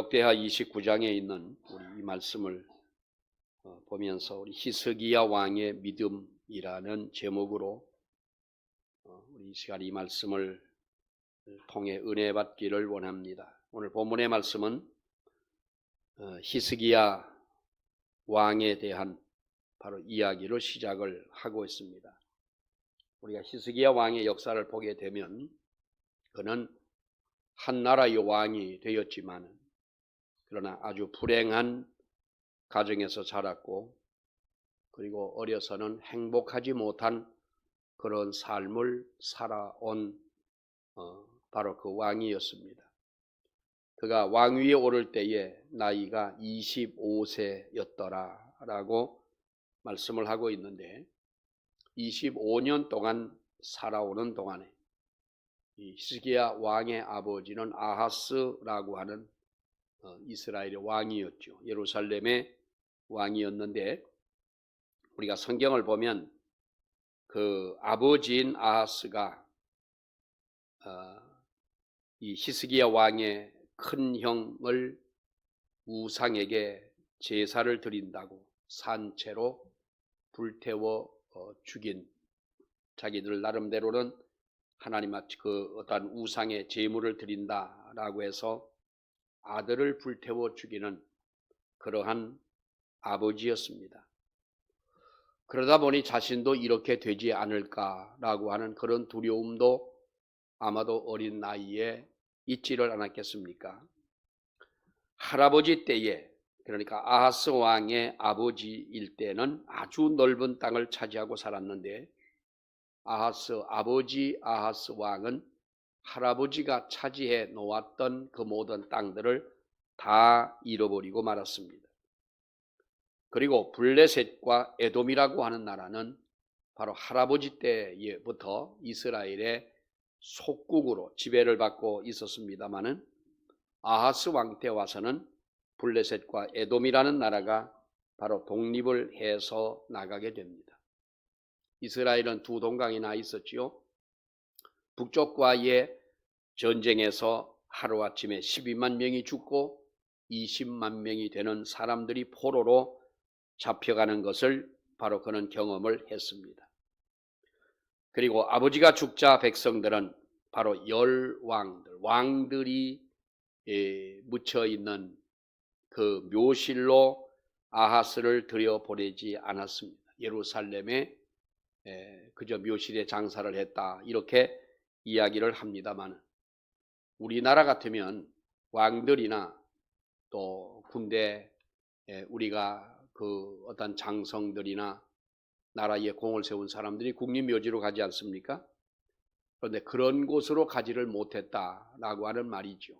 역대하 29장에 있는 우리 이 말씀을 보면서 우리 히스기야 왕의 믿음이라는 제목으로 우리 이 시간 이 말씀을 통해 은혜 받기를 원합니다. 오늘 본문의 말씀은 히스기야 왕에 대한 바로 이야기로 시작을 하고 있습니다. 우리가 히스기야 왕의 역사를 보게 되면 그는 한 나라의 왕이 되었지만 그러나 아주 불행한 가정에서 자랐고 그리고 어려서는 행복하지 못한 그런 삶을 살아온 바로 그 왕이었습니다. 그가 왕위에 오를 때에 나이가 25세였더라라고 말씀을 하고 있는데 25년 동안 살아오는 동안에 이 히스기야 왕의 아버지는 아하스라고 하는 이스라엘의 왕이었죠. 예루살렘의 왕이었는데 우리가 성경을 보면 그 아버지인 아하스가 이 히스기야 왕의 큰 형을 우상에게 제사를 드린다고 산채로 불태워 죽인, 자기들 나름대로는 하나님 앞에 그 어떤 우상의 제물을 드린다라고 해서 아들을 불태워 죽이는 그러한 아버지였습니다. 그러다 보니 자신도 이렇게 되지 않을까라고 하는 그런 두려움도 아마도 어린 나이에 있지를 않았겠습니까? 할아버지 때에, 그러니까 아하스 왕의 아버지일 때는 아주 넓은 땅을 차지하고 살았는데 아버지 아하스 왕은 할아버지가 차지해 놓았던 그 모든 땅들을 다 잃어버리고 말았습니다. 그리고 블레셋과 에돔이라고 하는 나라는 바로 할아버지 때부터 이스라엘의 속국으로 지배를 받고 있었습니다마는 아하스 왕 때 와서는 블레셋과 에돔이라는 나라가 바로 독립을 해서 나가게 됩니다. 이스라엘은 두 동강이나 있었지요. 북쪽과의 전쟁에서 하루아침에 12만 명이 죽고 20만 명이 되는 사람들이 포로로 잡혀가는 것을 바로 그는 경험을 했습니다. 그리고 아버지가 죽자 백성들은 바로 왕들이 묻혀있는 그 묘실로 아하스를 들여보내지 않았습니다. 예루살렘에 그저 묘실에 장사를 했다 이렇게 이야기를 합니다만 우리나라 같으면 왕들이나 또 군대 우리가 그 어떤 장성들이나 나라에 공을 세운 사람들이 국립묘지로 가지 않습니까? 그런데 그런 곳으로 가지를 못했다라고 하는 말이죠.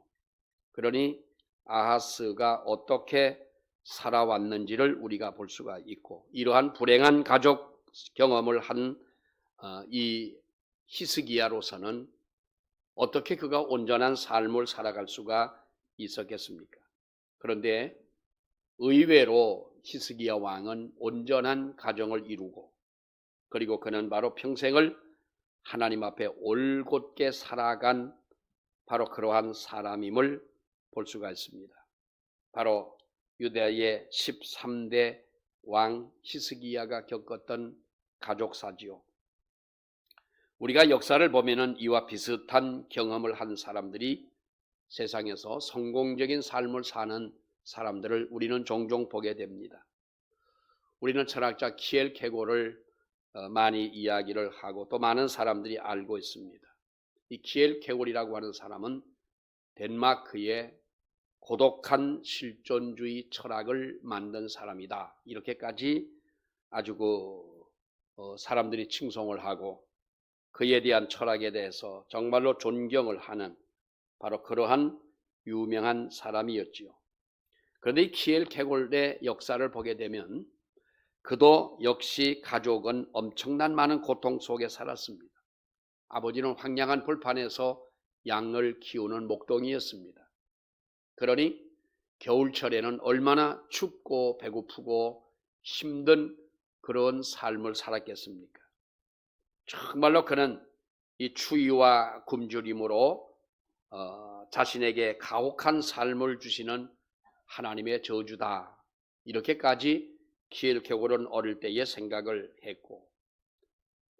그러니 아하스가 어떻게 살아왔는지를 우리가 볼 수가 있고 이러한 불행한 가족 경험을 한 이 히스기야로서는 어떻게 그가 온전한 삶을 살아갈 수가 있었겠습니까? 그런데 의외로 히스기야 왕은 온전한 가정을 이루고 그리고 그는 바로 평생을 하나님 앞에 올곧게 살아간 바로 그러한 사람임을 볼 수가 있습니다. 바로 유대의 13대 왕 히스기야가 겪었던 가족사지요. 우리가 역사를 보면은 이와 비슷한 경험을 한 사람들이 세상에서 성공적인 삶을 사는 사람들을 우리는 종종 보게 됩니다. 우리는 철학자 키엘 케고를 많이 이야기를 하고 또 많은 사람들이 알고 있습니다. 이 키엘 케고리라고 하는 사람은 덴마크의 고독한 실존주의 철학을 만든 사람이다. 이렇게까지 아주 사람들이 칭송을 하고 그에 대한 철학에 대해서 정말로 존경을 하는 바로 그러한 유명한 사람이었지요. 그런데 이 키엘 케골의 역사를 보게 되면 그도 역시 가족은 엄청난 많은 고통 속에 살았습니다. 아버지는 황량한 벌판에서 양을 키우는 목동이었습니다. 그러니 겨울철에는 얼마나 춥고 배고프고 힘든 그런 삶을 살았겠습니까? 정말로 그는 이 추위와 굶주림으로 자신에게 가혹한 삶을 주시는 하나님의 저주다. 이렇게까지 키엘케골은 어릴 때에 생각을 했고,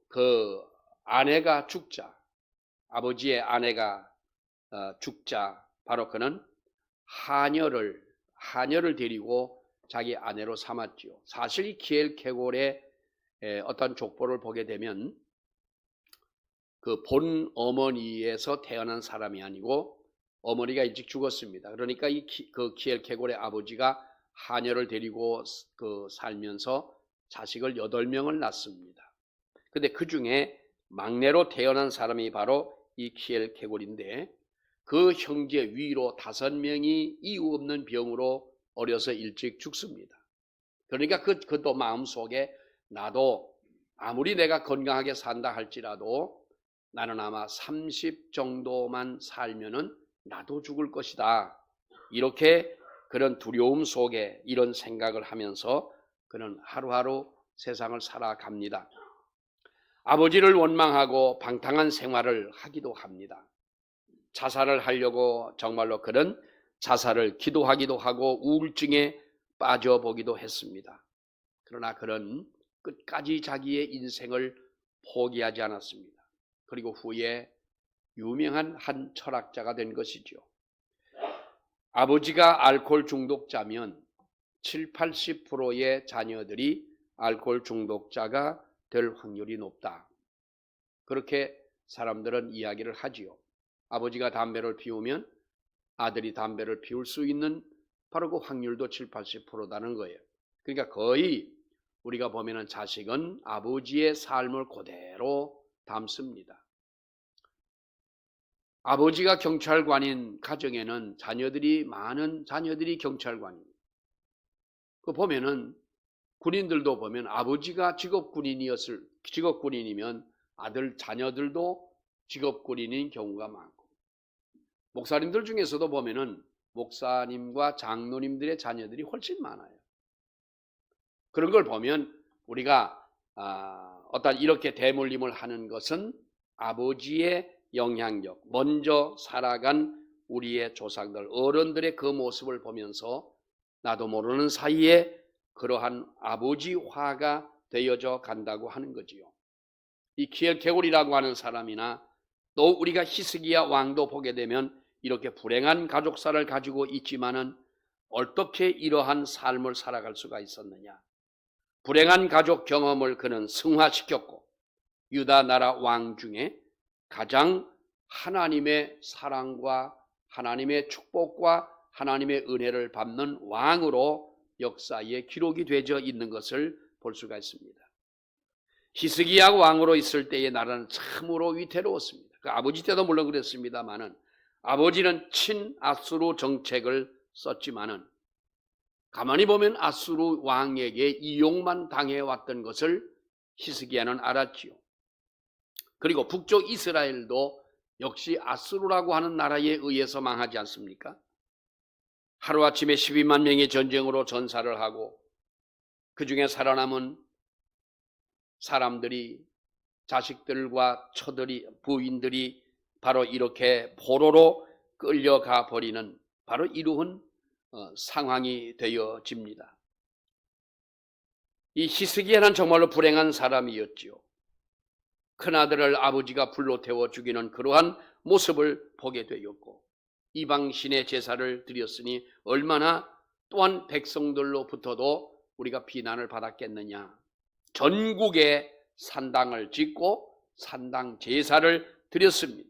그 아내가 죽자, 아버지의 아내가 죽자, 바로 그는 하녀를 데리고 자기 아내로 삼았지요. 사실 이 키엘케골의 어떤 족보를 보게 되면 그 본 어머니에서 태어난 사람이 아니고 어머니가 일찍 죽었습니다. 그러니까 그 키엘케골의 아버지가 하녀를 데리고 살면서 자식을 8명을 낳습니다. 근데 그 중에 막내로 태어난 사람이 바로 이 키엘케골인데, 그 형제 위로 5명이 이유 없는 병으로 어려서 일찍 죽습니다. 그러니까 그도 마음속에 나도 아무리 내가 건강하게 산다 할지라도 나는 아마 30 정도만 살면은 나도 죽을 것이다. 이렇게 그런 두려움 속에 이런 생각을 하면서 그는 하루하루 세상을 살아갑니다. 아버지를 원망하고 방탕한 생활을 하기도 합니다. 자살을 하려고 정말로 그는 자살을 기도하기도 하고 우울증에 빠져보기도 했습니다. 그러나 그는 끝까지 자기의 인생을 포기하지 않았습니다. 그리고 후에 유명한 한 철학자가 된 것이죠. 아버지가 알코올 중독자면 70, 80%의 자녀들이 알코올 중독자가 될 확률이 높다. 그렇게 사람들은 이야기를 하지요. 아버지가 담배를 피우면 아들이 담배를 피울 수 있는 바로 그 확률도 70, 80%다는 거예요. 그러니까 거의 우리가 보면은 자식은 아버지의 삶을 그대로 담습니다. 아버지가 경찰관인 가정에는 많은 자녀들이 경찰관입니다. 그 보면은 군인들도 보면 아버지가 직업군인이면 자녀들도 직업군인인 경우가 많고, 목사님들 중에서도 보면은 목사님과 장로님들의 자녀들이 훨씬 많아요. 그런 걸 보면 우리가 어떤 이렇게 대물림을 하는 것은 아버지의 영향력, 먼저 살아간 우리의 조상들, 어른들의 그 모습을 보면서 나도 모르는 사이에 그러한 아버지화가 되어져 간다고 하는 거지요. 이 키엘케골이라고 하는 사람이나 또 우리가 히스기야 왕도 보게 되면 이렇게 불행한 가족사를 가지고 있지만은 어떻게 이러한 삶을 살아갈 수가 있었느냐. 불행한 가족 경험을 그는 승화시켰고, 유다 나라 왕 중에 가장 하나님의 사랑과 하나님의 축복과 하나님의 은혜를 받는 왕으로 역사에 기록이 되어 있는 것을 볼 수가 있습니다. 히스기야 왕으로 있을 때의 나라는 참으로 위태로웠습니다. 그 아버지 때도 물론 그랬습니다만은, 아버지는 친아수르 정책을 썼지만은 가만히 보면 아수르 왕에게 이용만 당해왔던 것을 히스기야는 알았지요. 그리고 북쪽 이스라엘도 역시 아수르라고 하는 나라에 의해서 망하지 않습니까? 하루아침에 12만 명의 전쟁으로 전사를 하고 그 중에 살아남은 사람들이, 자식들과 처들이, 부인들이 바로 이렇게 포로로 끌려가 버리는 바로 이러한 상황이 되어집니다. 이 히스기야는 정말로 불행한 사람이었지요. 큰아들을 아버지가 불로 태워 죽이는 그러한 모습을 보게 되었고, 이방신의 제사를 드렸으니 얼마나 또한 백성들로부터도 우리가 비난을 받았겠느냐. 전국에 산당을 짓고 산당 제사를 드렸습니다.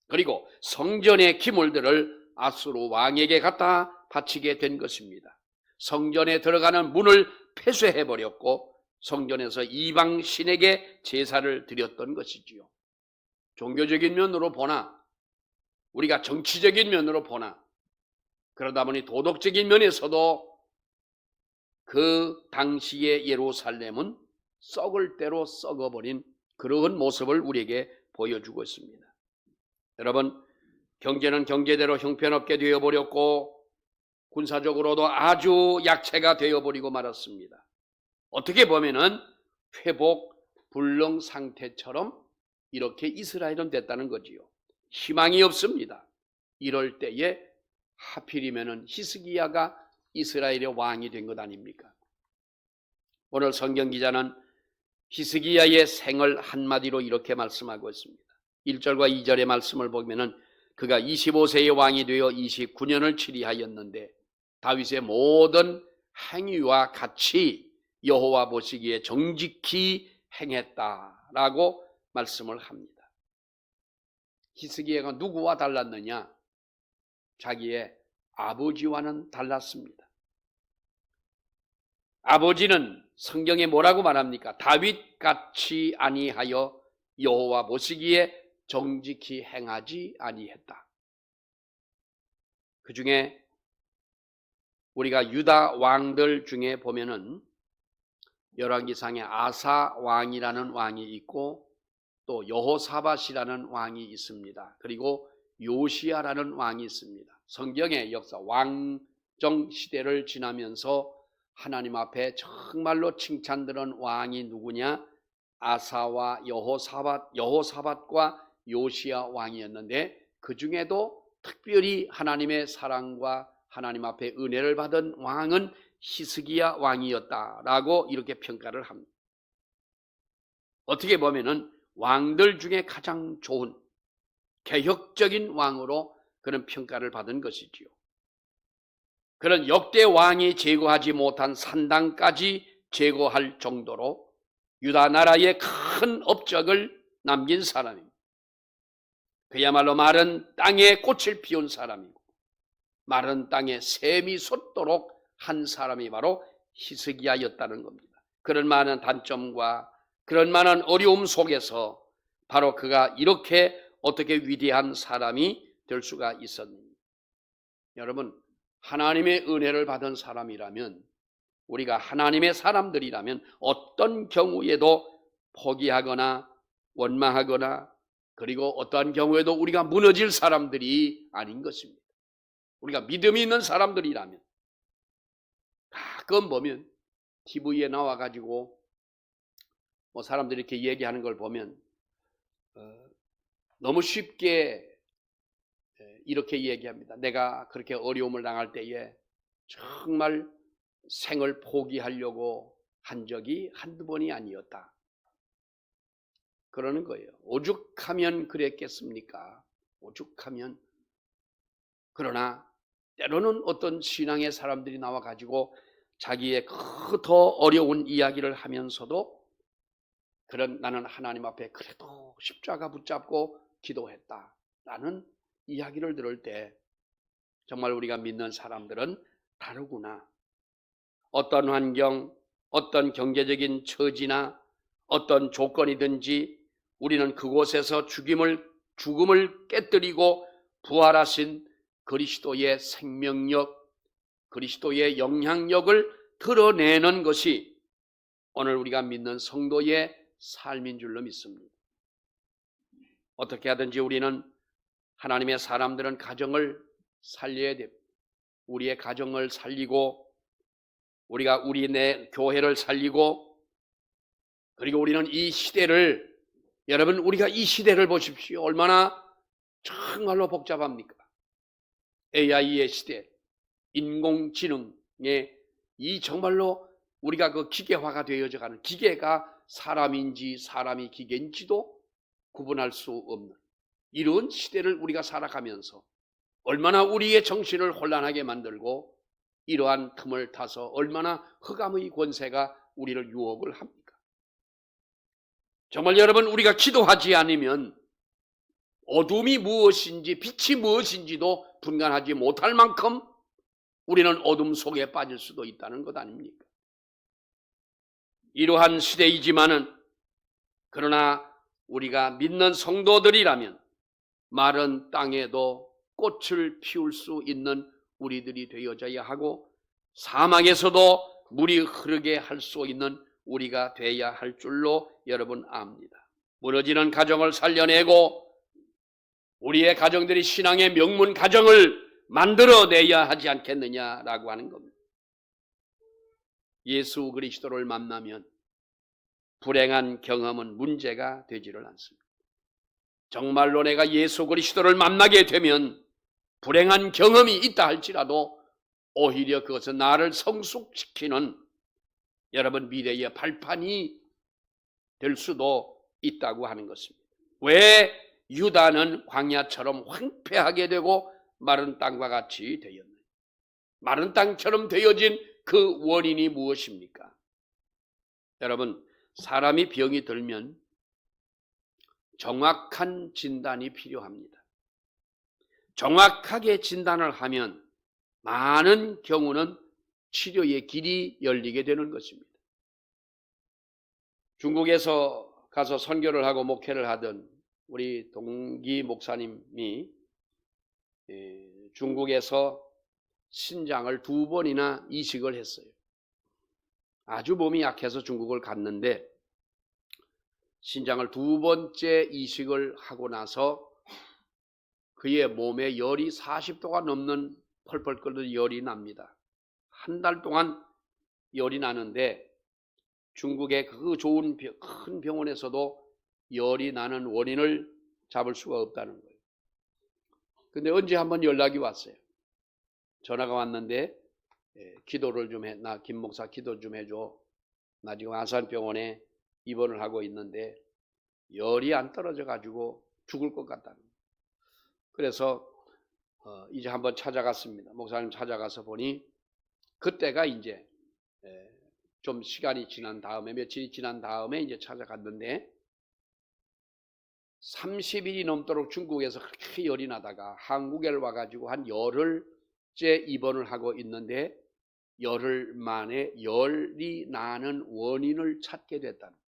그리고 성전의 기물들을 아수르 왕에게 갖다 바치게 된 것입니다. 성전에 들어가는 문을 폐쇄해버렸고 성전에서 이방 신에게 제사를 드렸던 것이지요. 종교적인 면으로 보나, 우리가 정치적인 면으로 보나, 그러다 보니 도덕적인 면에서도 그 당시의 예루살렘은 썩을 대로 썩어버린 그러한 모습을 우리에게 보여주고 있습니다. 여러분, 경제는 경제대로 형편없게 되어버렸고 군사적으로도 아주 약체가 되어버리고 말았습니다. 어떻게 보면은 회복 불능 상태처럼 이렇게 이스라엘은 됐다는 거지요. 희망이 없습니다. 이럴 때에 하필이면은 히스기야가 이스라엘의 왕이 된 것 아닙니까? 오늘 성경 기자는 히스기야의 생을 한마디로 이렇게 말씀하고 있습니다. 1절과 2절의 말씀을 보면은 그가 25세의 왕이 되어 29년을 치리하였는데 다윗의 모든 행위와 같이 여호와 보시기에 정직히 행했다라고 말씀을 합니다. 히스기야가 누구와 달랐느냐? 자기의 아버지와는 달랐습니다. 아버지는 성경에 뭐라고 말합니까? 다윗같이 아니하여 여호와 보시기에 정직히 행하지 아니했다. 그 중에 우리가 유다 왕들 중에 보면은 열왕기상에 아사 왕이라는 왕이 있고 또 여호사밧이라는 왕이 있습니다. 그리고 요시야라는 왕이 있습니다. 성경의 역사 왕정 시대를 지나면서 하나님 앞에 정말로 칭찬들은 왕이 누구냐? 아사와 여호사밧과 요시야 왕이었는데 그 중에도 특별히 하나님의 사랑과 하나님 앞에 은혜를 받은 왕은 히스기야 왕이었다라고 이렇게 평가를 합니다. 어떻게 보면은 왕들 중에 가장 좋은 개혁적인 왕으로 그런 평가를 받은 것이지요. 그런 역대 왕이 제거하지 못한 산당까지 제거할 정도로 유다 나라에 큰 업적을 남긴 사람입니다. 그야말로 마른 땅에 꽃을 피운 사람이고 마른 땅에 샘이 솟도록 한 사람이 바로 히스기야였다는 겁니다. 그런 많은 단점과 그런 많은 어려움 속에서 바로 그가 이렇게 어떻게 위대한 사람이 될 수가 있었는지. 여러분, 하나님의 은혜를 받은 사람이라면, 우리가 하나님의 사람들이라면 어떤 경우에도 포기하거나 원망하거나 그리고 어떠한 경우에도 우리가 무너질 사람들이 아닌 것입니다. 우리가 믿음이 있는 사람들이라면 가끔 보면 TV에 나와가지고 뭐 사람들이 이렇게 얘기하는 걸 보면 너무 쉽게 이렇게 얘기합니다. 내가 그렇게 어려움을 당할 때에 정말 생을 포기하려고 한 적이 한두 번이 아니었다. 그러는 거예요. 오죽하면 그랬겠습니까? 오죽하면. 그러나 때로는 어떤 신앙의 사람들이 나와가지고 자기의 더 어려운 이야기를 하면서도 그런 나는 하나님 앞에 그래도 십자가 붙잡고 기도했다라는 이야기를 들을 때 정말 우리가 믿는 사람들은 다르구나. 어떤 환경, 어떤 경제적인 처지나 어떤 조건이든지 우리는 그곳에서 죽음을 깨뜨리고 부활하신 그리스도의 생명력, 그리스도의 영향력을 드러내는 것이 오늘 우리가 믿는 성도의 삶인 줄로 믿습니다. 어떻게 하든지 우리는 하나님의 사람들은 가정을 살려야 됩니다. 우리의 가정을 살리고 우리가 우리 교회를 살리고 그리고 우리는 이 시대를 여러분 우리가 이 시대를 보십시오. 얼마나 정말로 복잡합니까? AI의 시대, 인공지능의 이 정말로 우리가 그 기계화가 되어져 가는 기계가 사람인지 사람이 기계인지도 구분할 수 없는 이런 시대를 우리가 살아가면서 얼마나 우리의 정신을 혼란하게 만들고 이러한 틈을 타서 얼마나 흑암의 권세가 우리를 유혹을 합니까? 정말 여러분 우리가 기도하지 않으면 어둠이 무엇인지 빛이 무엇인지도 분간하지 못할 만큼 우리는 어둠 속에 빠질 수도 있다는 것 아닙니까? 이러한 시대이지만은 그러나 우리가 믿는 성도들이라면 마른 땅에도 꽃을 피울 수 있는 우리들이 되어져야 하고 사막에서도 물이 흐르게 할 수 있는 우리가 되어야 할 줄로 여러분 압니다. 무너지는 가정을 살려내고 우리의 가정들이 신앙의 명문 가정을 만들어내야 하지 않겠느냐라고 하는 겁니다. 예수 그리스도를 만나면 불행한 경험은 문제가 되지를 않습니다. 정말로 내가 예수 그리스도를 만나게 되면 불행한 경험이 있다 할지라도 오히려 그것은 나를 성숙시키는 여러분 미래의 발판이 될 수도 있다고 하는 것입니다. 왜 유다는 광야처럼 황폐하게 되고 마른 땅과 같이 되었느냐? 마른 땅처럼 되어진 그 원인이 무엇입니까? 여러분, 사람이 병이 들면 정확한 진단이 필요합니다. 정확하게 진단을 하면 많은 경우는 치료의 길이 열리게 되는 것입니다. 중국에서 가서 선교를 하고 목회를 하던 우리 동기 목사님이 중국에서 신장을 2번이나 이식을 했어요. 아주 몸이 약해서 중국을 갔는데 신장을 2번째 이식을 하고 나서 그의 몸에 열이 40도가 넘는 펄펄 끓는 열이 납니다. 한 달 동안 열이 나는데 중국의 그 좋은 큰 병원에서도 열이 나는 원인을 잡을 수가 없다는 거예요. 근데 언제 한번 연락이 왔어요. 전화가 왔는데 기도를 좀 해. 나 김 목사 기도 좀 해줘. 나 지금 안산병원에 입원을 하고 있는데 열이 안 떨어져 가지고 죽을 것 같다는 거예요. 그래서 이제 한번 찾아갔습니다. 목사님 찾아가서 보니 그때가 이제 좀 시간이 지난 다음에 며칠이 지난 다음에 이제 찾아갔는데 30일이 넘도록 중국에서 그렇게 열이 나다가 한국에 와가지고 한 열흘째 입원을 하고 있는데 열흘 만에 열이 나는 원인을 찾게 됐다는 거예요.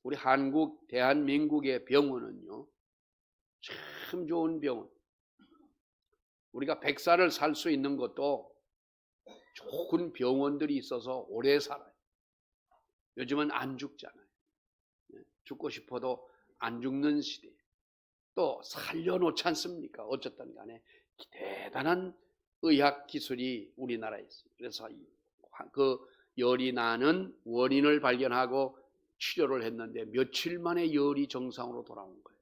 우리 한국 대한민국의 병원은요 참 좋은 병원. 우리가 100살을 살 수 있는 것도 좋은 병원들이 있어서 오래 살아요. 요즘은 안 죽잖아요. 죽고 싶어도 안 죽는 시대. 또 살려놓지 않습니까? 어쨌든 간에 대단한 의학 기술이 우리나라에 있어요. 그래서 그 열이 나는 원인을 발견하고 치료를 했는데 며칠 만에 열이 정상으로 돌아온 거예요.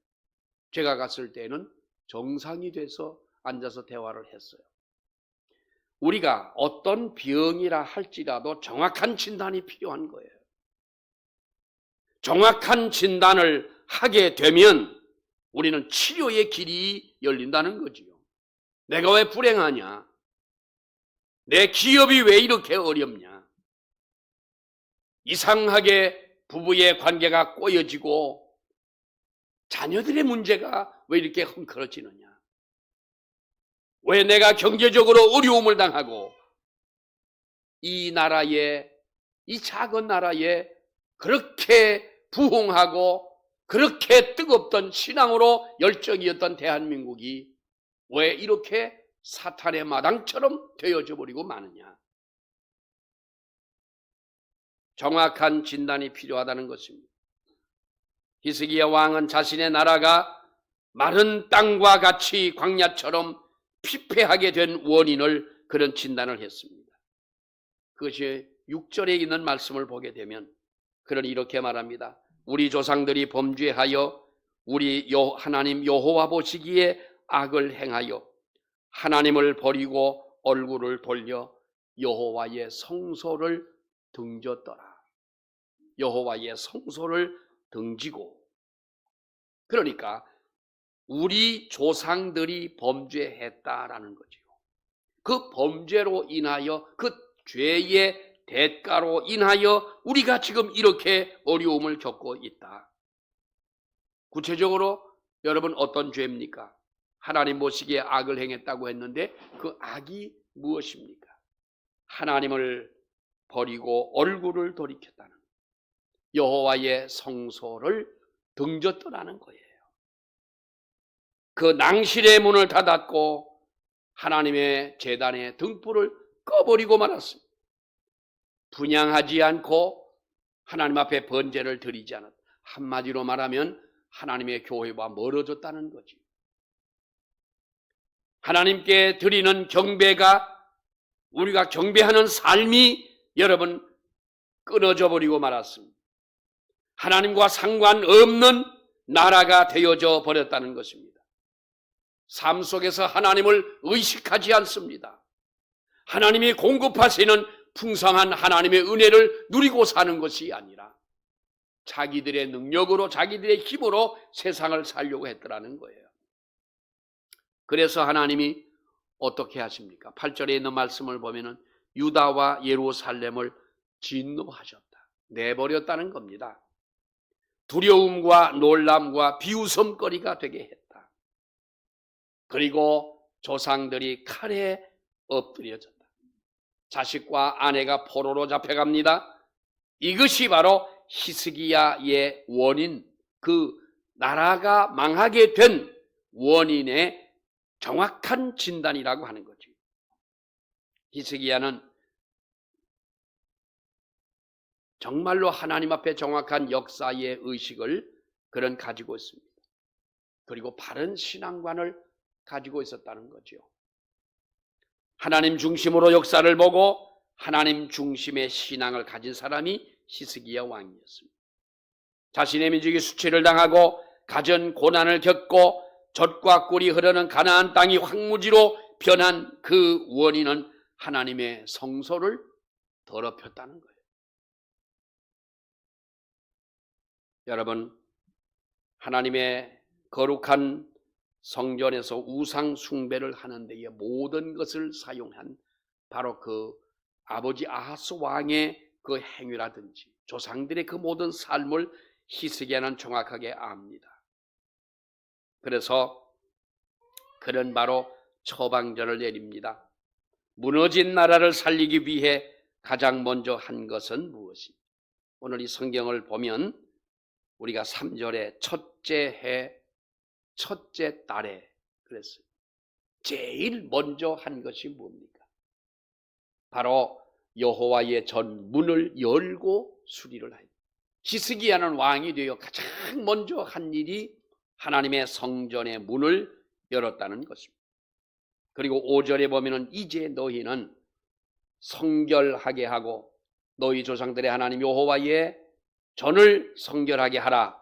제가 갔을 때는 정상이 돼서 앉아서 대화를 했어요. 우리가 어떤 병이라 할지라도 정확한 진단이 필요한 거예요. 정확한 진단을 하게 되면 우리는 치료의 길이 열린다는 거지요. 내가 왜 불행하냐? 내 기업이 왜 이렇게 어렵냐? 이상하게 부부의 관계가 꼬여지고 자녀들의 문제가 왜 이렇게 헝클어지느냐? 왜 내가 경제적으로 어려움을 당하고 이 나라에, 이 작은 나라에 그렇게 부흥하고 그렇게 뜨겁던 신앙으로 열정이었던 대한민국이 왜 이렇게 사탄의 마당처럼 되어져 버리고 마느냐? 정확한 진단이 필요하다는 것입니다. 히스기야 왕은 자신의 나라가 마른 땅과 같이 광야처럼 피폐하게 된 원인을 그런 진단을 했습니다. 그것이 6절에 있는 말씀을 보게 되면 그러니 이렇게 말합니다. 우리 조상들이 범죄하여 우리 하나님 여호와 보시기에 악을 행하여 하나님을 버리고 얼굴을 돌려 여호와의 성소를 등졌더라. 여호와의 성소를 등지고, 그러니까 우리 조상들이 범죄했다라는 거죠. 그 범죄로 인하여, 그 죄의 대가로 인하여 우리가 지금 이렇게 어려움을 겪고 있다. 구체적으로 여러분 어떤 죄입니까? 하나님 보시기에 악을 행했다고 했는데 그 악이 무엇입니까? 하나님을 버리고 얼굴을 돌이켰다는 거예요. 여호와의 성소를 등졌더라는 거예요. 그 낭실의 문을 닫았고 하나님의 제단의 등불을 꺼버리고 말았습니다. 분향하지 않고 하나님 앞에 번제를 드리지 않았다. 한마디로 말하면 하나님의 교회와 멀어졌다는 거지. 하나님께 드리는 경배가, 우리가 경배하는 삶이 여러분 끊어져 버리고 말았습니다. 하나님과 상관없는 나라가 되어져 버렸다는 것입니다. 삶 속에서 하나님을 의식하지 않습니다. 하나님이 공급하시는 풍성한 하나님의 은혜를 누리고 사는 것이 아니라 자기들의 능력으로 자기들의 힘으로 세상을 살려고 했더라는 거예요. 그래서 하나님이 어떻게 하십니까? 8절에 있는 말씀을 보면은 유다와 예루살렘을 진노하셨다. 내버렸다는 겁니다. 두려움과 놀람과 비웃음거리가 되게 했다. 그리고 조상들이 칼에 엎드려졌다. 자식과 아내가 포로로 잡혀갑니다. 이것이 바로 히스기야의 원인, 그 나라가 망하게 된 원인의 정확한 진단이라고 하는 거죠. 히스기야는 정말로 하나님 앞에 정확한 역사의 의식을 그는 가지고 있습니다. 그리고 바른 신앙관을 가지고 있었다는 거죠. 하나님 중심으로 역사를 보고 하나님 중심의 신앙을 가진 사람이 히스기야 왕이었습니다. 자신의 민족이 수치를 당하고 가전 고난을 겪고 젖과 꿀이 흐르는 가나안 땅이 황무지로 변한 그 원인은 하나님의 성소를 더럽혔다는 거예요. 여러분, 하나님의 거룩한 성전에서 우상 숭배를 하는 데에 모든 것을 사용한 바로 그 아버지 아하스 왕의 그 행위라든지 조상들의 그 모든 삶을 히스기야는 정확하게 압니다. 그래서 그는 바로 처방전을 내립니다. 무너진 나라를 살리기 위해 가장 먼저 한 것은 무엇입니까? 오늘 이 성경을 보면 우리가 3절에 첫째 해, 첫째 달에 그랬어요. 제일 먼저 한 것이 뭡니까? 바로 여호와의 전 문을 열고 수리를 하였다. 히스기야는 왕이 되어 가장 먼저 한 일이 하나님의 성전의 문을 열었다는 것입니다. 그리고 5절에 보면은 이제 너희는 성결하게 하고 너희 조상들의 하나님 여호와의 전을 성결하게 하라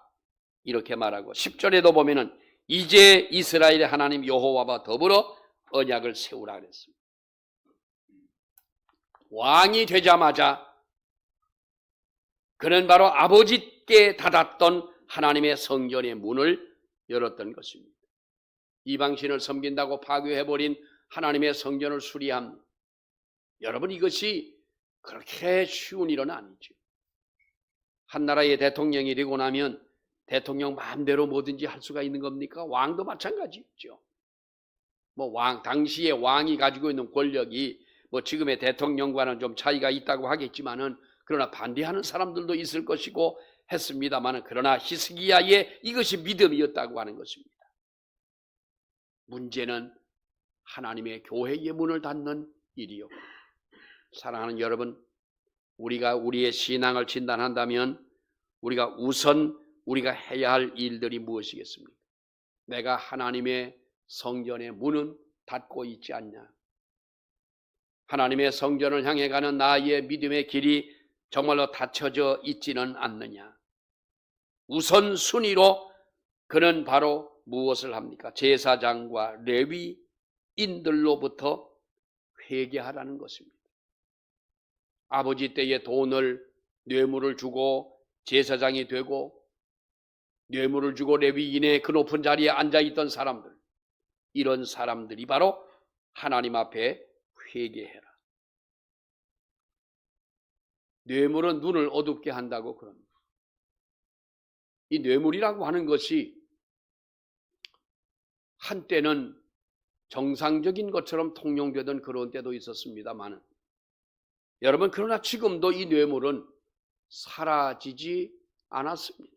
이렇게 말하고 10절에도 보면은 이제 이스라엘의 하나님 여호와와 더불어 언약을 세우라 그랬습니다. 왕이 되자마자 그는 바로 아버지께 닫았던 하나님의 성전의 문을 열었던 것입니다. 이방신을 섬긴다고 파괴해버린 하나님의 성전을 수리함. 여러분, 이것이 그렇게 쉬운 일은 아니죠. 한 나라의 대통령이 되고 나면 대통령 마음대로 뭐든지 할 수가 있는 겁니까? 왕도 마찬가지죠. 당시에 왕이 가지고 있는 권력이 지금의 대통령과는 좀 차이가 있다고 하겠지만은 그러나 반대하는 사람들도 있을 것이고 했습니다만은 그러나 히스기야의 이것이 믿음이었다고 하는 것입니다. 문제는 하나님의 교회의 문을 닫는 일이요. 사랑하는 여러분, 우리가 우리의 신앙을 진단한다면 우리가 해야 할 일들이 무엇이겠습니까? 내가 하나님의 성전의 문은 닫고 있지 않냐? 하나님의 성전을 향해 가는 나의 믿음의 길이 정말로 닫혀져 있지는 않느냐? 우선순위로 그는 바로 무엇을 합니까? 제사장과 레위인들로부터 회개하라는 것입니다. 아버지 때에 돈을 뇌물을 주고 제사장이 되고 뇌물을 주고 레위인의 그 높은 자리에 앉아있던 사람들, 이런 사람들이 바로 하나님 앞에 회개해라. 뇌물은 눈을 어둡게 한다고 그럽니다. 이 뇌물이라고 하는 것이 한때는 정상적인 것처럼 통용되던 그런 때도 있었습니다만 여러분, 그러나 지금도 이 뇌물은 사라지지 않았습니다.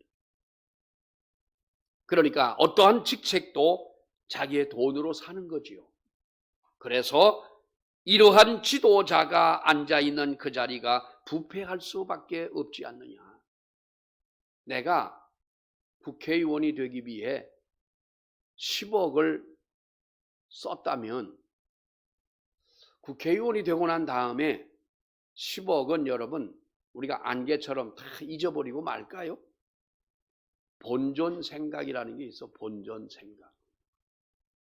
그러니까 어떠한 직책도 자기의 돈으로 사는 거지요. 그래서 이러한 지도자가 앉아있는 그 자리가 부패할 수밖에 없지 않느냐. 내가 국회의원이 되기 위해 10억을 썼다면 국회의원이 되고 난 다음에 10억은 여러분 우리가 안개처럼 다 잊어버리고 말까요? 본전 생각이라는 게 있어. 본전 생각.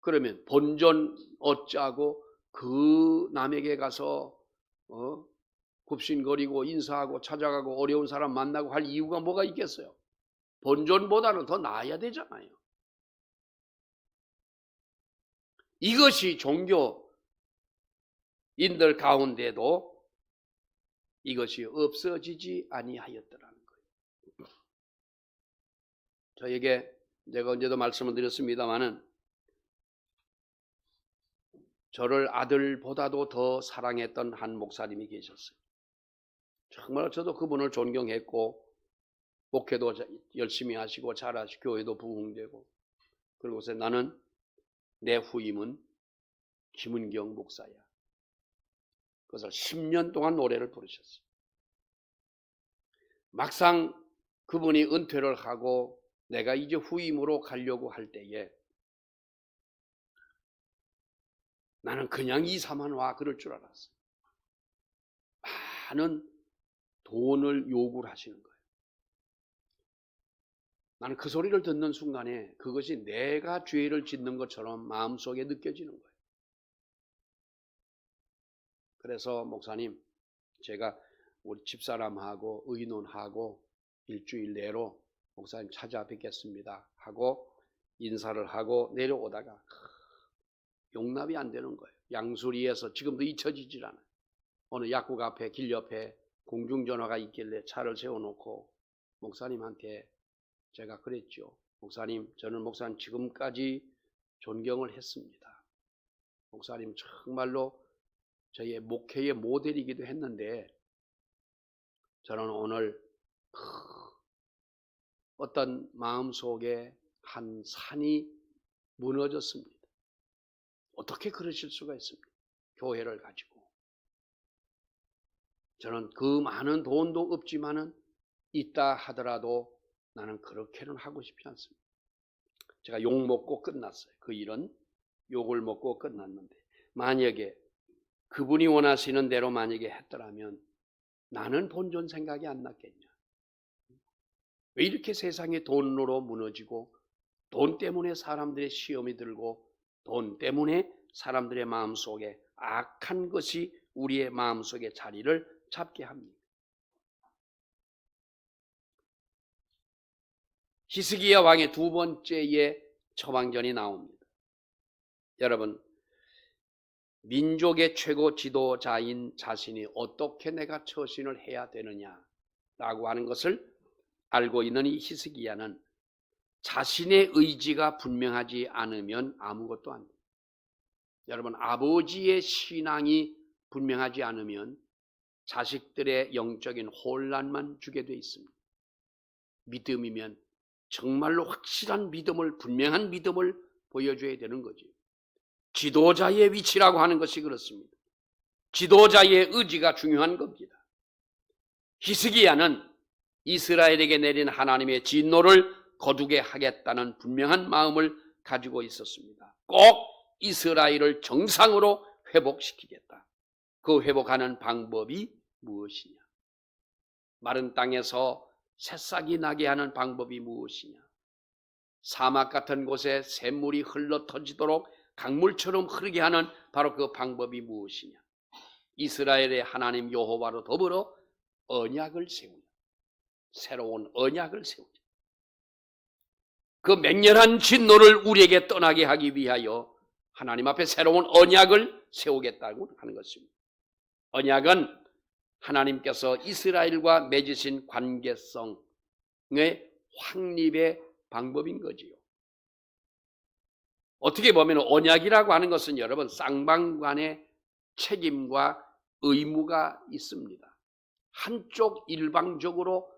그러면 본전 어쩌고 그 남에게 가서 굽신거리고 인사하고 찾아가고 어려운 사람 만나고 할 이유가 뭐가 있겠어요? 본전보다는 더 나아야 되잖아요. 이것이 종교인들 가운데도 이것이 없어지지 아니하였더라는 거예요. 저에게 제가 언제도 말씀을 드렸습니다마는 저를 아들보다도 더 사랑했던 한 목사님이 계셨어요. 정말 저도 그분을 존경했고 목회도 열심히 하시고 잘하시고 교회도 부흥되고 그러고서 나는 내 후임은 김은경 목사야. 그래서 10년 동안 노래를 부르셨어요. 막상 그분이 은퇴를 하고 내가 이제 후임으로 가려고 할 때에 나는 그냥 이사만 와 그럴 줄 알았어요. 많은 돈을 요구를 하시는 거예요. 나는 그 소리를 듣는 순간에 그것이 내가 죄를 짓는 것처럼 마음속에 느껴지는 거예요. 그래서 목사님, 제가 우리 집사람하고 의논하고 일주일 내로 목사님 찾아뵙겠습니다 하고 인사를 하고 내려오다가 용납이 안 되는 거예요. 양수리에서 지금도 잊혀지질 않아요. 어느 약국 앞에 길 옆에 공중전화가 있길래 차를 세워놓고 목사님한테 제가 그랬죠. 목사님, 저는 목사님 지금까지 존경을 했습니다. 목사님 정말로 저의 목회의 모델이기도 했는데 저는 오늘 어떤 마음속에 한 산이 무너졌습니다. 어떻게 그러실 수가 있습니까? 교회를 가지고. 저는 그 많은 돈도 없지만은 있다 하더라도 나는 그렇게는 하고 싶지 않습니다. 제가 욕 먹고 끝났어요. 그 일은 욕을 먹고 끝났는데 만약에 그분이 원하시는 대로 만약에 했더라면 나는 본전 생각이 안 났겠냐. 왜 이렇게 세상이 돈으로 무너지고 돈 때문에 사람들의 시험이 들고 돈 때문에 사람들의 마음속에 악한 것이 우리의 마음속에 자리를 잡게 합니다. 히스기야 왕의 두 번째의 처방전이 나옵니다. 여러분, 민족의 최고 지도자인 자신이 어떻게 내가 처신을 해야 되느냐라고 하는 것을 알고 있는 이 히스기야는 자신의 의지가 분명하지 않으면 아무것도 안 돼요. 여러분, 아버지의 신앙이 분명하지 않으면 자식들의 영적인 혼란만 주게 돼 있습니다. 믿음이면 정말로 확실한 믿음을, 분명한 믿음을 보여줘야 되는 거지. 지도자의 위치라고 하는 것이 그렇습니다. 지도자의 의지가 중요한 겁니다. 히스기야는 이스라엘에게 내린 하나님의 진노를 거두게 하겠다는 분명한 마음을 가지고 있었습니다. 꼭 이스라엘을 정상으로 회복시키겠다. 그 회복하는 방법이 무엇이냐? 마른 땅에서 새싹이 나게 하는 방법이 무엇이냐? 사막 같은 곳에 샘물이 흘러 터지도록 강물처럼 흐르게 하는 바로 그 방법이 무엇이냐? 이스라엘의 하나님 여호와로 더불어 언약을 세우자. 새로운 언약을 세우자. 그 맹렬한 진노를 우리에게 떠나게 하기 위하여 하나님 앞에 새로운 언약을 세우겠다고 하는 것입니다. 언약은 하나님께서 이스라엘과 맺으신 관계성의 확립의 방법인 거지요. 어떻게 보면 언약이라고 하는 것은 여러분 쌍방간의 책임과 의무가 있습니다. 한쪽 일방적으로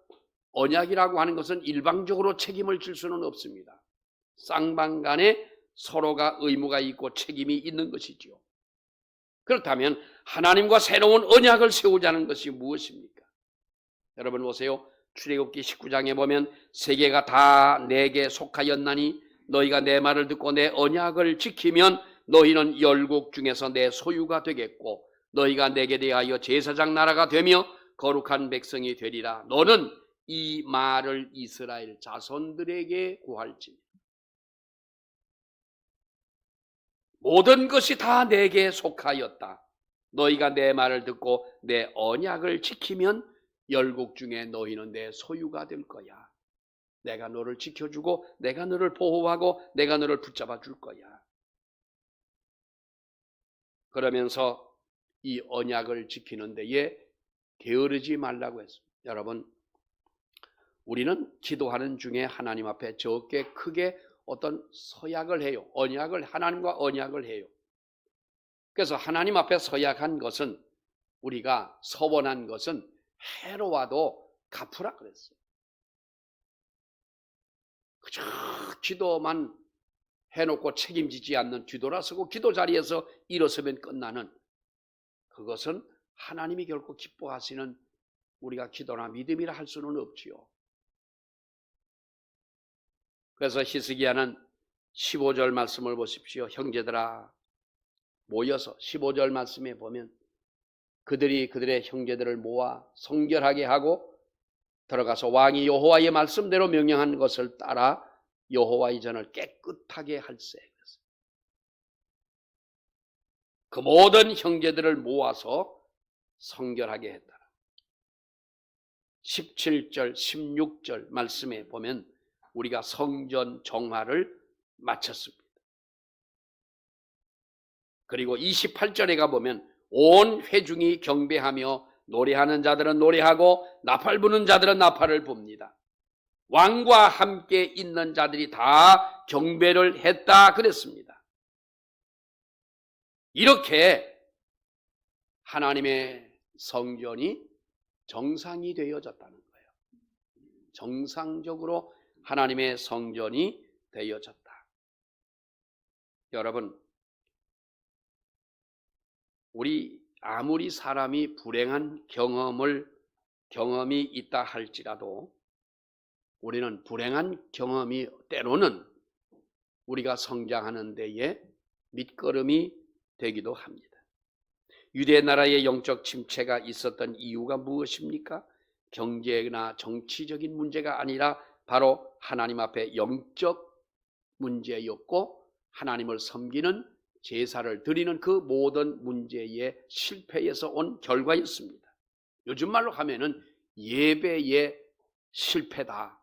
언약이라고 하는 것은 일방적으로 책임을 질 수는 없습니다. 쌍방간에 서로가 의무가 있고 책임이 있는 것이지요. 그렇다면 하나님과 새로운 언약을 세우자는 것이 무엇입니까? 여러분 보세요. 출애굽기 19장에 보면 세계가 다 내게 속하였나니 너희가 내 말을 듣고 내 언약을 지키면 너희는 열국 중에서 내 소유가 되겠고 너희가 내게 대하여 제사장 나라가 되며 거룩한 백성이 되리라. 너는 이 말을 이스라엘 자손들에게 고할지니. 모든 것이 다 내게 속하였다. 너희가 내 말을 듣고 내 언약을 지키면 열국 중에 너희는 내 소유가 될 거야. 내가 너를 지켜주고 내가 너를 보호하고 내가 너를 붙잡아 줄 거야. 그러면서 이 언약을 지키는 데에 게으르지 말라고 했습니다. 여러분, 우리는 기도하는 중에 하나님 앞에 적게 크게 어떤 서약을 해요. 언약을, 하나님과 언약을 해요. 그래서 하나님 앞에 서약한 것은, 우리가 서원한 것은 해로와도 갚으라 그랬어요. 그저 기도만 해놓고 책임지지 않는 뒤돌아서고 기도 자리에서 일어서면 끝나는, 그것은 하나님이 결코 기뻐하시는 우리가 기도나 믿음이라 할 수는 없지요. 그래서 히스기야는 15절 말씀을 보십시오. 형제들아 모여서, 15절 말씀에 보면 그들이 그들의 형제들을 모아 성결하게 하고 들어가서 왕이 여호와의 말씀대로 명령한 것을 따라 여호와의 전을 깨끗하게 할세. 그 모든 형제들을 모아서 성결하게 했다. 17절, 16절 말씀에 보면 우리가 성전 정화를 마쳤습니다. 그리고 28절에 가보면 온 회중이 경배하며 노래하는 자들은 노래하고 나팔 부는 자들은 나팔을 붑니다. 왕과 함께 있는 자들이 다 경배를 했다 그랬습니다. 이렇게 하나님의 성전이 정상이 되어졌다는 거예요. 정상적으로 하나님의 성전이 되어졌다. 여러분, 우리 아무리 사람이 불행한 경험이 있다 할지라도 우리는 불행한 경험이 때로는 우리가 성장하는 데에 밑거름이 되기도 합니다. 유대 나라의 영적 침체가 있었던 이유가 무엇입니까? 경제나 정치적인 문제가 아니라 바로 하나님 앞에 영적 문제였고, 하나님을 섬기는 제사를 드리는 그 모든 문제의 실패에서 온 결과였습니다. 요즘 말로 하면은 예배의 실패다.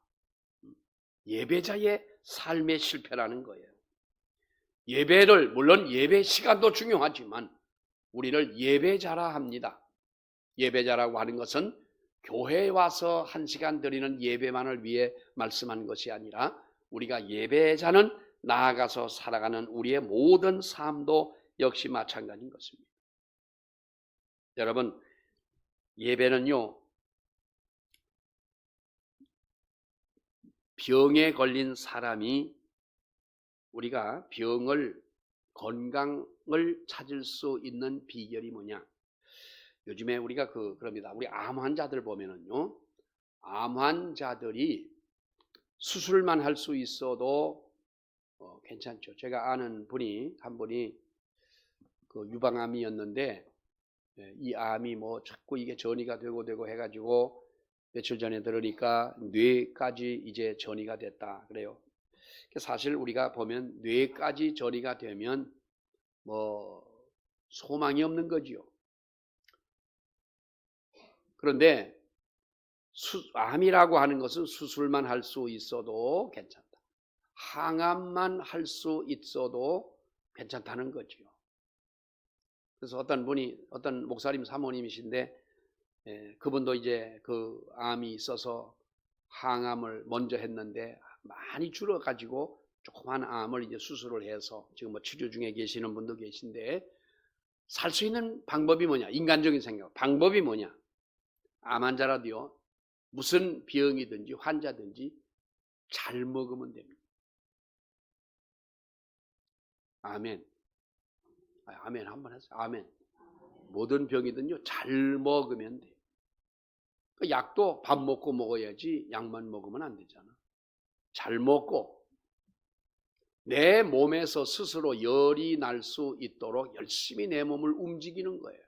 예배자의 삶의 실패라는 거예요. 예배를, 물론 예배 시간도 중요하지만 우리를 예배자라 합니다. 예배자라고 하는 것은 교회에 와서 1시간 드리는 예배만을 위해 말씀한 것이 아니라 우리가 예배자는 나아가서 살아가는 우리의 모든 삶도 역시 마찬가지인 것입니다. 여러분, 예배는요, 병에 걸린 사람이, 우리가 건강을 찾을 수 있는 비결이 뭐냐? 요즘에 우리가 그럽니다. 우리 암 환자들 보면은요, 암 환자들이 수술만 할 수 있어도 괜찮죠. 제가 아는 한 분이 유방암이었는데, 이 암이 자꾸 이게 전이가 되고 해가지고 며칠 전에 들으니까 뇌까지 이제 전이가 됐다 그래요. 사실 우리가 보면 뇌까지 전이가 되면 소망이 없는 거지요. 그런데 암이라고 하는 것은 수술만 할 수 있어도 괜찮다. 항암만 할 수 있어도 괜찮다는 거지요. 그래서 어떤 목사님 사모님이신데, 그분도 이제 암이 있어서 항암을 먼저 했는데 많이 줄어가지고 조그만 암을 이제 수술을 해서 지금 치료 중에 계시는 분도 계신데, 살 수 있는 방법이 뭐냐? 인간적인 생각. 방법이 뭐냐? 암 환자라도요, 무슨 병이든지 환자든지 잘 먹으면 됩니다. 아멘. 아멘 한번 하세요. 아멘. 모든 병이든요, 잘 먹으면 돼요. 약도 밥 먹고 먹어야지 약만 먹으면 안 되잖아. 잘 먹고 내 몸에서 스스로 열이 날 수 있도록 열심히 내 몸을 움직이는 거예요.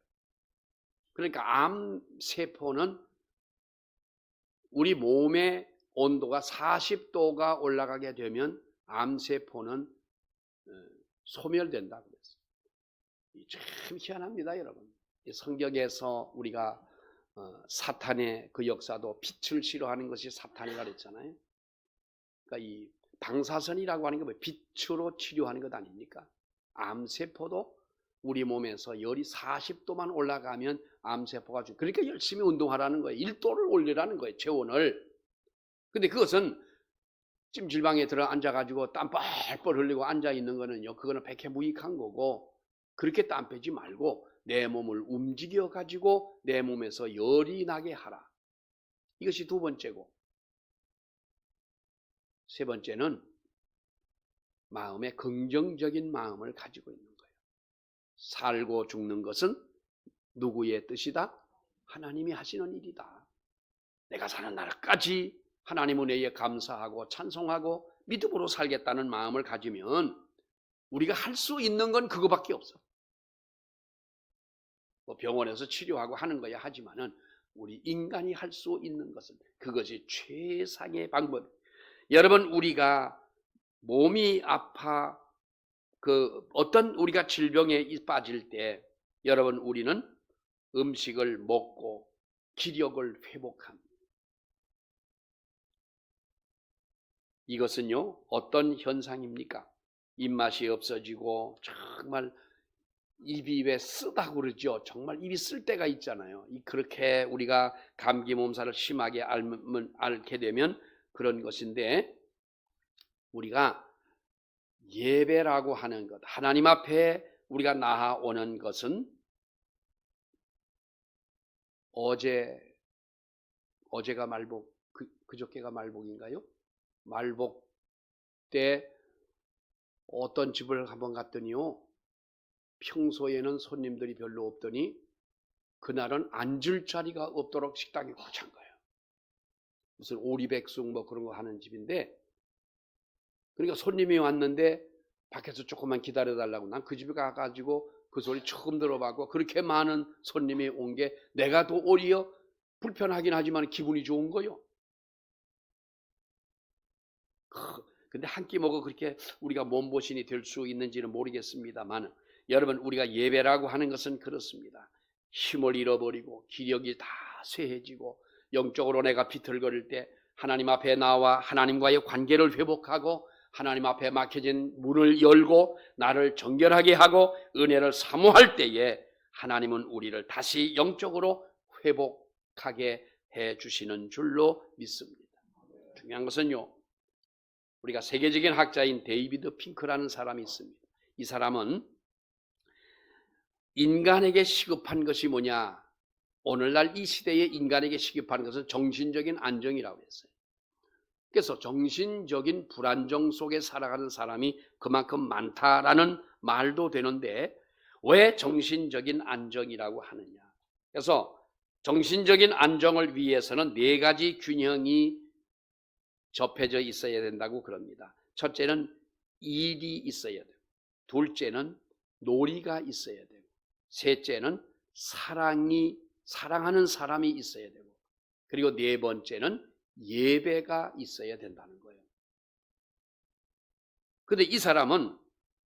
그러니까 암세포는 우리 몸의 온도가 40도가 올라가게 되면 암세포는 소멸된다고 그랬어요. 참 희한합니다, 여러분. 성경에서 우리가 사탄의 그 역사도 빛을 싫어하는 것이 사탄이라 그랬잖아요. 그러니까 이 방사선이라고 하는 게 뭐예요? 빛으로 치료하는 것 아닙니까? 암세포도 우리 몸에서 열이 40도만 올라가면 암세포가 그러니까 열심히 운동하라는 거예요. 1도를 올리라는 거예요, 체온을. 근데 그것은 찜질방에 들어 앉아가지고 땀 뻘뻘 흘리고 앉아있는 거는요, 그거는 백해무익한 거고, 그렇게 땀 빼지 말고 내 몸을 움직여가지고 내 몸에서 열이 나게 하라. 이것이 두 번째고, 세 번째는 마음에 긍정적인 마음을 가지고 있는 거예요. 살고 죽는 것은 누구의 뜻이다? 하나님이 하시는 일이다. 내가 사는 날까지 하나님은 내에 감사하고 찬송하고 믿음으로 살겠다는 마음을 가지면 우리가 할 수 있는 건 그거밖에 없어. 뭐 병원에서 치료하고 하는 거야 하지만은 우리 인간이 할 수 있는 것은 그것이 최상의 방법. 여러분, 우리가 몸이 아파 어떤 우리가 질병에 빠질 때 여러분, 우리는 음식을 먹고 기력을 회복합니다. 이것은요, 어떤 현상입니까? 입맛이 없어지고 정말 입이 왜 쓰다고 그러죠? 정말 입이 쓸 때가 있잖아요. 그렇게 우리가 감기 몸살을 심하게 앓게 되면 그런 것인데, 우리가 예배라고 하는 것, 하나님 앞에 우리가 나아오는 것은 어제가 말복, 그저께가 말복인가요? 말복 때 어떤 집을 한번 갔더니요, 평소에는 손님들이 별로 없더니 그날은 앉을 자리가 없도록 식당이 꽉 찬 거예요. 무슨 오리백숙 뭐 그런 거 하는 집인데, 그러니까 손님이 왔는데 밖에서 조금만 기다려달라고, 난 그 집에 가가지고 그 소리 처음 들어봤고, 그렇게 많은 손님이 온 게 내가 더 오히려 불편하긴 하지만 기분이 좋은 거요. 근데 한 끼 먹어 그렇게 우리가 몸보신이 될 수 있는지는 모르겠습니다만, 여러분, 우리가 예배라고 하는 것은 그렇습니다. 힘을 잃어버리고 기력이 다 쇠해지고 영적으로 내가 비틀거릴 때 하나님 앞에 나와 하나님과의 관계를 회복하고 하나님 앞에 막혀진 문을 열고 나를 정결하게 하고 은혜를 사모할 때에 하나님은 우리를 다시 영적으로 회복하게 해주시는 줄로 믿습니다. 중요한 것은요, 우리가 세계적인 학자인 데이비드 핑크라는 사람이 있습니다. 이 사람은 인간에게 시급한 것이 뭐냐? 오늘날 이 시대에 인간에게 시급한 것은 정신적인 안정이라고 했어요. 그래서 정신적인 불안정 속에 살아가는 사람이 그만큼 많다라는 말도 되는데, 왜 정신적인 안정이라고 하느냐? 그래서 정신적인 안정을 위해서는 네 가지 균형이 접해져 있어야 된다고 그럽니다. 첫째는 일이 있어야 되고, 둘째는 놀이가 있어야 되고, 셋째는 사랑하는 사람이 있어야 되고, 그리고 네 번째는 예배가 있어야 된다는 거예요. 근데 이 사람은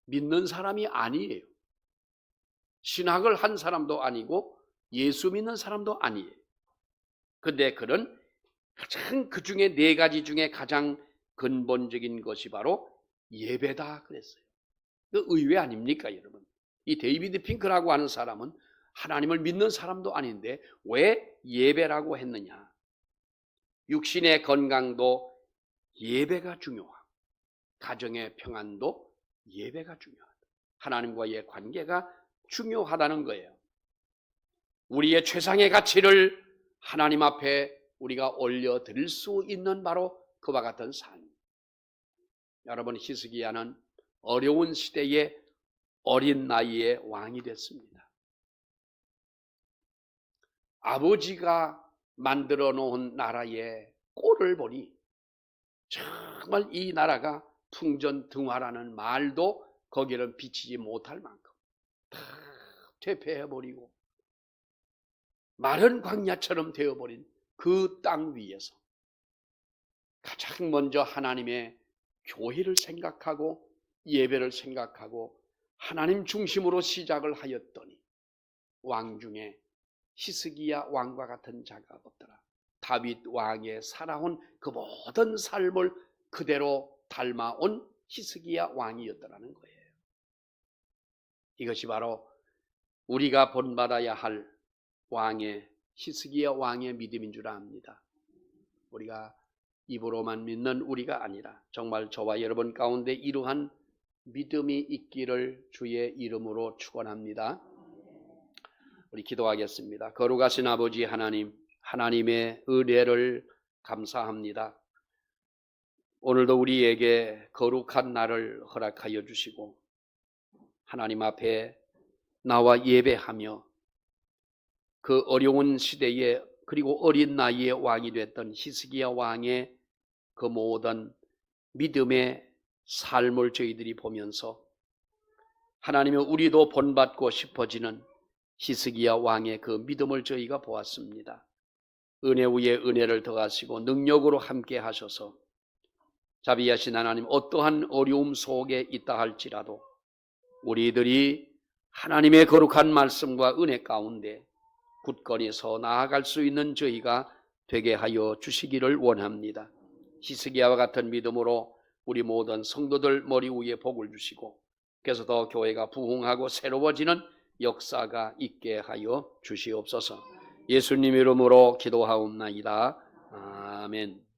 믿는 사람이 아니에요. 신학을 한 사람도 아니고 예수 믿는 사람도 아니에요. 근데 그는 가장 그 중에 네 가지 중에 가장 근본적인 것이 바로 예배다 그랬어요. 그 의외 아닙니까, 여러분? 이 데이비드 핑크라고 하는 사람은 하나님을 믿는 사람도 아닌데 왜 예배라고 했느냐? 육신의 건강도 예배가 중요하고, 가정의 평안도 예배가 중요하다. 하나님과의 관계가 중요하다는 거예요. 우리의 최상의 가치를 하나님 앞에 우리가 올려드릴 수 있는 바로 그와 같은 삶. 여러분, 히스기야는 어려운 시대에 어린 나이에 왕이 됐습니다. 아버지가 만들어 놓은 나라의 꼴을 보니 정말 이 나라가 풍전등화라는 말도 거기를 비치지 못할 만큼 다 퇴폐해버리고 마른 광야처럼 되어버린 그 땅 위에서 가장 먼저 하나님의 교회를 생각하고 예배를 생각하고 하나님 중심으로 시작을 하였더니 왕 중에 히스기야 왕과 같은 자가 없더라. 다윗 왕의 살아온 그 모든 삶을 그대로 닮아온 히스기야 왕이었더라는 거예요. 이것이 바로 우리가 본받아야 할 왕의 히스기야 왕의 믿음인 줄 압니다. 우리가 입으로만 믿는 우리가 아니라 정말 저와 여러분 가운데 이러한 믿음이 있기를 주의 이름으로 축원합니다. 우리 기도하겠습니다. 거룩하신 아버지 하나님, 하나님의 은혜를 감사합니다. 오늘도 우리에게 거룩한 날을 허락하여 주시고 하나님 앞에 나와 예배하며 그 어려운 시대에 그리고 어린 나이에 왕이 됐던 히스기야 왕의 그 모든 믿음의 삶을 저희들이 보면서 하나님은 우리도 본받고 싶어지는 히스기야 왕의 그 믿음을 저희가 보았습니다. 은혜 위에 은혜를 더하시고 능력으로 함께 하셔서 자비하신 하나님, 어떠한 어려움 속에 있다 할지라도 우리들이 하나님의 거룩한 말씀과 은혜 가운데 굳건히 서 나아갈 수 있는 저희가 되게 하여 주시기를 원합니다. 히스기야와 같은 믿음으로 우리 모든 성도들 머리 위에 복을 주시고 그래서 더 교회가 부흥하고 새로워지는 역사가 있게 하여 주시옵소서. 예수님 이름으로 기도하옵나이다. 아멘.